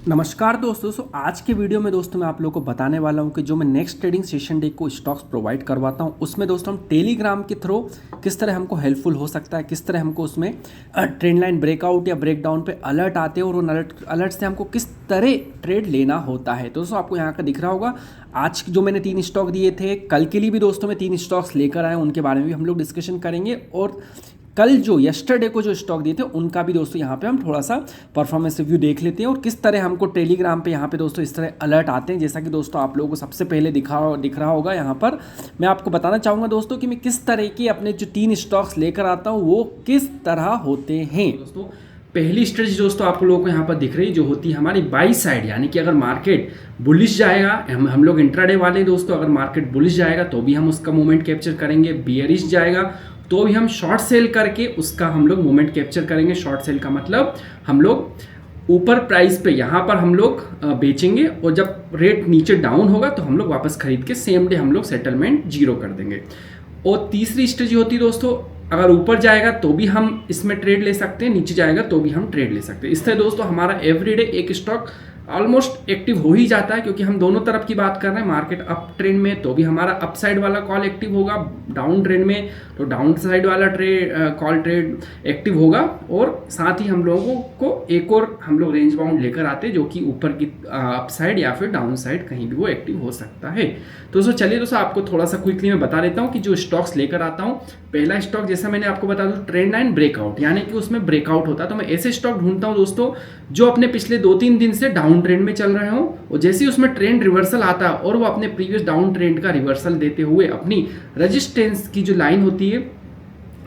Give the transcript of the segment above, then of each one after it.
नमस्कार दोस्तों आज के वीडियो में दोस्तों मैं आप लोगों को बताने वाला हूं कि जो मैं नेक्स्ट ट्रेडिंग सेशन डे को स्टॉक्स प्रोवाइड करवाता हूं उसमें दोस्तों हम टेलीग्राम के थ्रू किस तरह हमको हेल्पफुल हो सकता है, किस तरह हमको उसमें ट्रेंड लाइन ब्रेकआउट या ब्रेकडाउन पे अलर्ट आते हैं और उन अलर्ट से हमको किस तरह ट्रेड लेना होता है। तो दोस्तों आपको यहाँ का दिख रहा होगा आज जो मैंने 3 स्टॉक दिए थे, कल के लिए भी दोस्तों मैं 3 स्टॉक्स लेकर आया, उनके बारे में भी हम लोग डिस्कशन करेंगे और कल जो यस्टरडे को जो स्टॉक दिए थे उनका भी दोस्तों यहाँ पे हम थोड़ा सा परफॉर्मेंस रिव्यू देख लेते हैं और किस तरह हमको टेलीग्राम पे यहाँ पे दोस्तों इस तरह अलर्ट आते हैं। जैसा कि दोस्तों आप लोगों को सबसे पहले दिख रहा होगा यहाँ पर मैं आपको बताना चाहूँगा दोस्तों कि मैं किस तरह के अपने जो 3 स्टॉक्स लेकर आता हूँ वो किस तरह होते हैं। दोस्तों पहली स्ट्रेटजी दोस्तों आप लोगों को यहाँ पर दिख रही जो होती है हमारी बाई साइड, यानी कि अगर मार्केट बुलिश जाएगा, हम लोग इंट्राडे वाले दोस्तों, अगर मार्केट बुलिश जाएगा तो भी हम उसका मोमेंट कैप्चर करेंगे, बियरिश जाएगा तो भी हम शॉर्ट सेल करके उसका हम लोग मोमेंट कैप्चर करेंगे। शॉर्ट सेल का मतलब हम लोग ऊपर प्राइस पे यहाँ पर हम लोग बेचेंगे और जब रेट नीचे डाउन होगा तो हम लोग वापस खरीद के सेम डे हम लोग सेटलमेंट जीरो कर देंगे। और तीसरी स्ट्रेटजी होती है दोस्तों, अगर ऊपर जाएगा तो भी हम इसमें ट्रेड ले सकते हैं, नीचे जाएगा तो भी हम ट्रेड ले सकते हैं। इससे दोस्तों हमारा एवरीडे एक स्टॉक ऑलमोस्ट एक्टिव हो ही जाता है, क्योंकि हम दोनों तरफ की बात कर रहे हैं। मार्केट अप ट्रेंड में तो भी हमारा अप साइड वाला कॉल एक्टिव होगा, डाउन ट्रेंड में तो डाउन साइड वाला कॉल ट्रेड एक्टिव होगा। और साथ ही हम लोगों को एक और हम लोग रेंज बाउंड लेकर आते हैं जो कि ऊपर की अप साइड या फिर डाउन साइड कहीं भी वो एक्टिव हो सकता है। तो दोस्तों चलिए दोस्तों आपको थोड़ा सा क्विकली मैं बता देता हूँ कि जो स्टॉक्स लेकर आता हूँ। पहला स्टॉक जैसा मैंने आपको बता दूं ट्रेंड लाइन ब्रेकआउट, यानी कि उसमें ब्रेकआउट होता है तो मैं ऐसे स्टॉक ढूंढता हूं दोस्तों जो अपने पिछले 2-3 दिन से डाउन ट्रेंड में चल रहे हो और जैसे ही उसमें ट्रेंड रिवर्सल आता है और वो अपने प्रीवियस डाउन ट्रेंड का रिवर्सल देते हुए अपनी रेजिस्टेंस की जो लाइन होती है,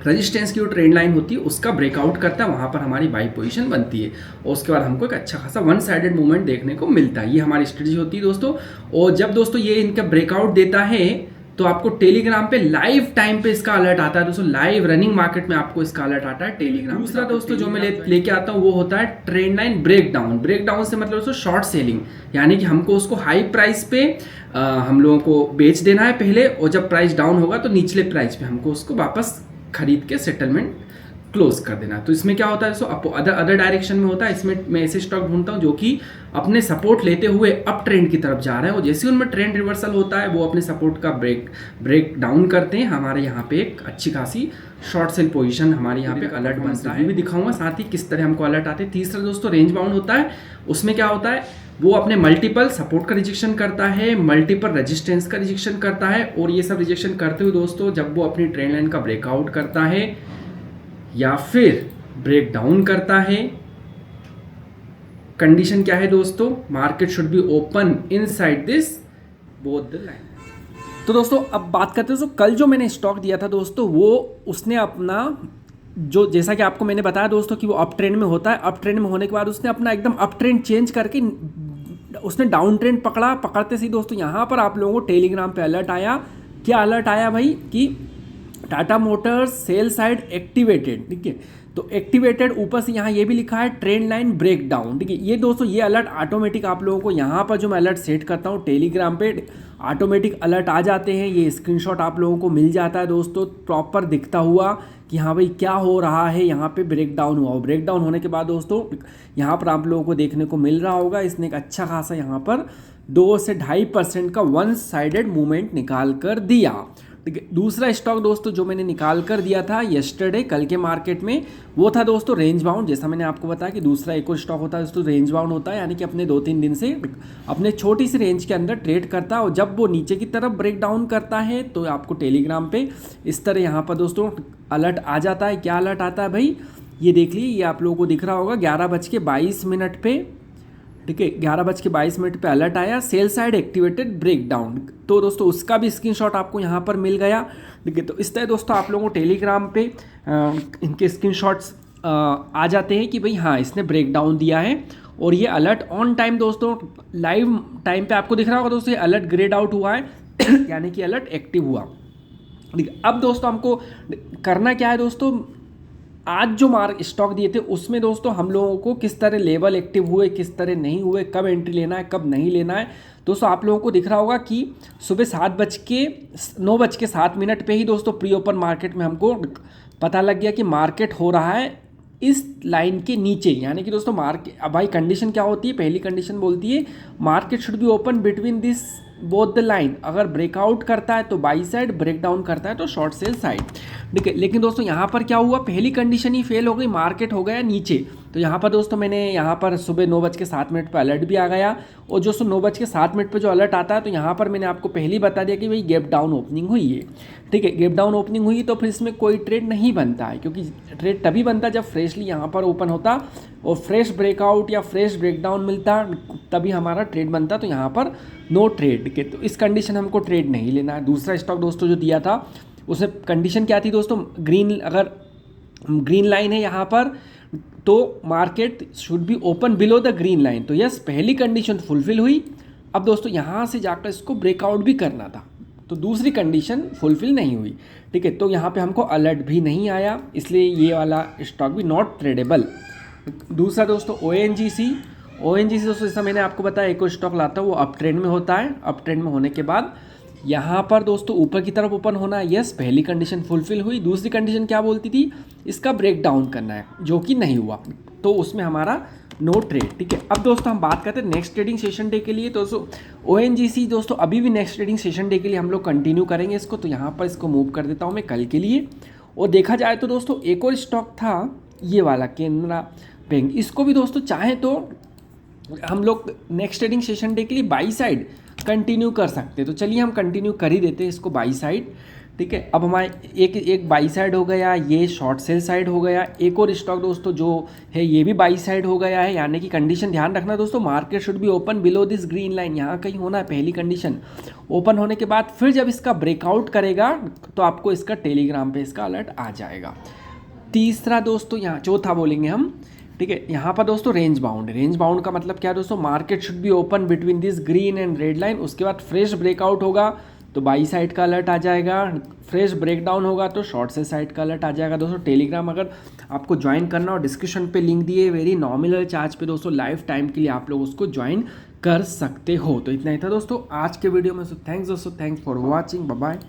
रेजिस्टेंस की जो ट्रेंड लाइन होती है उसका ब्रेकआउट करता है, वहां पर हमारी बाई पोजीशन बनती है और उसके बाद हमको एक अच्छा खासा वन साइडेड मूवमेंट देखने को मिलता है। ये हमारी स्ट्रेटजी होती है दोस्तों। और जब दोस्तों ये इनका ब्रेकआउट देता है तो आपको टेलीग्राम पे लाइव टाइम पे इसका अलर्ट आता है दोस्तों, लाइव रनिंग मार्केट में आपको इसका अलर्ट आता है टेलीग्राम। दूसरा दोस्तों जो मैं लेके आता हूँ वो होता है ट्रेंड लाइन ब्रेकडाउन। ब्रेकडाउन से मतलब दोस्तों शॉर्ट सेलिंग, यानी कि हमको उसको हाई प्राइस पे हम लोगों को बेच देना है पहले और जब प्राइस डाउन होगा तो निचले प्राइस पे हमको उसको वापस खरीद के सेटलमेंट क्लोज कर देना। तो इसमें क्या होता है दोस्तों अदर डायरेक्शन में होता है। इसमें मैं ऐसे स्टॉक ढूंढता हूं जो कि अपने सपोर्ट लेते हुए अप ट्रेंड की तरफ जा रहे हैं और जैसे उनमें ट्रेंड रिवर्सल होता है वो अपने सपोर्ट का ब्रेक डाउन करते हैं। हमारे यहाँ पे एक अच्छी खासी शॉर्ट सेल पोजीशन हमारे यहाँ पे एक अलर्ट बनता है, भी दिखाऊंगा साथ ही किस तरह हमको अलर्ट आते हैं। तीसरा दोस्तों रेंज बाउंड होता है, उसमें क्या होता है वो अपने मल्टीपल सपोर्ट का रिजेक्शन करता है, मल्टीपल रेजिस्टेंस का रिजेक्शन करता है और ये सब रिजेक्शन करते हुए दोस्तों जब वो अपनी ट्रेंड लाइन का ब्रेकआउट करता है या फिर ब्रेक डाउन करता है, कंडीशन क्या है दोस्तों, market should be open inside this both the line. तो दोस्तों अब बात करते हैं, तो कल जो मैंने स्टॉक दिया था दोस्तों वो उसने अपना जो जैसा कि आपको मैंने बताया दोस्तों कि वो अप ट्रेंड में होता है, अप ट्रेंड में होने के बाद उसने अपना एकदम अप ट्रेंड चेंज करके उसने डाउन ट्रेंड पकड़ते सी दोस्तों यहाँ पर आप लोगों को टेलीग्राम पे अलर्ट आया। क्या अलर्ट आया भाई कि Tata Motors cell side activated, ठीक है। तो एक्टिवेटेड ऊपर से यहाँ ये भी लिखा है ट्रेंड लाइन ब्रेक डाउन, ठीक है। ये दोस्तों ये अलर्ट ऑटोमेटिक आप लोगों को यहाँ पर जो मैं अलर्ट सेट करता हूँ टेलीग्राम पे ऑटोमेटिक अलर्ट आ जाते हैं। ये स्क्रीनशॉट आप लोगों को मिल जाता है दोस्तों प्रॉपर दिखता हुआ कि हाँ भाई क्या हो रहा है, यहाँ पे ब्रेक डाउन हुआ। ब्रेक डाउन होने के बाद दोस्तों यहाँ पर आप लोगों को देखने को मिल रहा होगा इसने एक अच्छा खासा यहाँ पर 2 से 2.5% का वन साइडेड मूवमेंट निकाल कर दिया, ठीक है। दूसरा स्टॉक दोस्तों जो मैंने निकाल कर दिया था यस्टरडे कल के मार्केट में वो था दोस्तों रेंज बाउंड। जैसा मैंने आपको बताया कि दूसरा एक और स्टॉक होता है दोस्तों रेंज बाउंड होता है, यानी कि अपने 2-3 दिन से अपने छोटी सी रेंज के अंदर ट्रेड करता है और जब वो नीचे की तरफ ब्रेक डाउन करता है तो आपको टेलीग्राम पे इस तरह यहाँ पर दोस्तों अलर्ट आ जाता है। क्या अलर्ट आता है भाई ये देख लीजिए, ये आप लोगों को दिख रहा होगा 11:22 पे, ठीक है। 11:22 पे अलर्ट आया sell side activated break down. तो दोस्तों उसका भी स्क्रीनशॉट आपको यहाँ पर मिल गया, ठीक है। तो इस तरह दोस्तों आप लोगों को टेलीग्राम पे इनके स्क्रीनशॉट्स आ जाते हैं कि भाई हाँ इसने ब्रेक डाउन दिया है और ये अलर्ट ऑन टाइम दोस्तों लाइव टाइम पे आपको दिख रहा होगा दोस्तों ये अलर्ट ग्रेड आउट हुआ है यानी कि अलर्ट एक्टिव हुआ, ठीक है। अब दोस्तों हमको करना क्या है दोस्तों, आज जो स्टॉक दिए थे उसमें दोस्तों हम लोगों को किस तरह लेवल एक्टिव हुए किस तरह नहीं हुए, कब एंट्री लेना है कब नहीं लेना है। दोस्तों आप लोगों को दिख रहा होगा कि सुबह 9:07 पे ही दोस्तों प्री ओपन मार्केट में हमको पता लग गया कि मार्केट हो रहा है इस लाइन के नीचे, यानी कि दोस्तों मार्केट, अब भाई कंडीशन क्या होती है, पहली कंडीशन बोलती है market should be open between this both the line, अगर ब्रेकआउट करता है तो बाई साइड, ब्रेक डाउन करता है तो शॉर्ट सेल साइड, ठीक है। लेकिन दोस्तों यहाँ पर क्या हुआ, पहली कंडीशन ही फेल हो गई, मार्केट हो गया नीचे। तो यहाँ पर दोस्तों मैंने यहाँ पर सुबह 9:07 पर अलर्ट भी आ गया, और जो 9:07 पर जो अलर्ट आता है तो यहाँ पर मैंने आपको पहले ही बता दिया कि भाई गैप डाउन ओपनिंग हुई है, ठीक है। गैप डाउन ओपनिंग हुई तो फिर इसमें कोई ट्रेड नहीं बनता है, क्योंकि ट्रेड तभी बनता जब फ्रेशली यहाँ पर ओपन होता और फ्रेश ब्रेकआउट या फ्रेश ब्रेकडाउन मिलता, तभी हमारा ट्रेड बनता। तो यहाँ पर नो ट्रेड के, तो इस कंडीशन हमको ट्रेड नहीं लेना है। दूसरा स्टॉक दोस्तों जो दिया था उसमें कंडीशन क्या थी दोस्तों, ग्रीन, अगर ग्रीन लाइन है यहाँ पर तो market should be open below the green line. तो यस, पहली कंडीशन फुलफिल हुई। अब दोस्तों यहाँ से जाकर इसको ब्रेकआउट भी करना था, तो दूसरी कंडीशन फुलफिल नहीं हुई, ठीक है। तो यहाँ पे हमको अलर्ट भी नहीं आया, इसलिए ये वाला स्टॉक भी नॉट ट्रेडेबल। दूसरा दोस्तों ONGC दोस्तों, जैसा मैंने आपको बताया एक और स्टॉक लाता हूँ वो अप ट्रेंड में होता है। अप ट्रेंड में होने के बाद यहाँ पर दोस्तों ऊपर की तरफ ओपन होना है, यस, पहली कंडीशन फुलफिल हुई। दूसरी कंडीशन क्या बोलती थी, इसका ब्रेक डाउन करना है, जो कि नहीं हुआ, तो उसमें हमारा नो ट्रेड, ठीक है। अब दोस्तों हम बात करते हैं नेक्स्ट ट्रेडिंग सेशन डे के लिए। तो दोस्तों ONGC दोस्तों अभी भी नेक्स्ट ट्रेडिंग सेशन डे के लिए हम लोग कंटिन्यू करेंगे इसको, तो यहाँ पर इसको मूव कर देता हूँ मैं कल के लिए। और देखा जाए तो दोस्तों एक और स्टॉक था ये वाला केनरा बैंक, इसको भी दोस्तों चाहे तो हम लोग नेक्स्ट ट्रेडिंग सेशन डे के लिए बाई साइड कंटिन्यू कर सकते हैं। तो चलिए हम कंटिन्यू कर ही देते हैं इसको बाई साइड, ठीक है। अब हमारे एक बाई साइड हो गया, ये शॉर्ट सेल साइड हो गया। एक और स्टॉक दोस्तों जो है ये भी बाई साइड हो गया है, यानी कि कंडीशन ध्यान रखना दोस्तों, market should be open below this green line, यहाँ कहीं होना है पहली कंडीशन। ओपन होने के बाद फिर जब इसका ब्रेकआउट करेगा तो आपको इसका टेलीग्राम पे इसका अलर्ट आ जाएगा। तीसरा दोस्तों, यहाँ चौथा बोलेंगे हम, ठीक है। यहाँ पर दोस्तों रेंज बाउंड, रेंज बाउंड का मतलब क्या दोस्तों, market should be open between this green and red line, उसके बाद फ्रेश ब्रेकआउट होगा तो बाई साइड का अलर्ट आ जाएगा, फ्रेश ब्रेकडाउन होगा तो शॉर्ट से साइड का अलर्ट आ जाएगा। दोस्तों टेलीग्राम अगर आपको ज्वाइन करना हो, डिस्क्रिप्शन पे लिंक दिए, वेरी नॉमिनल चार्ज पे दोस्तों लाइफ टाइम के लिए आप लोग उसको ज्वाइन कर सकते हो। तो इतना ही था दोस्तों आज के वीडियो में। सो थैंक्स दोस्तों, thanks for watching, bye bye.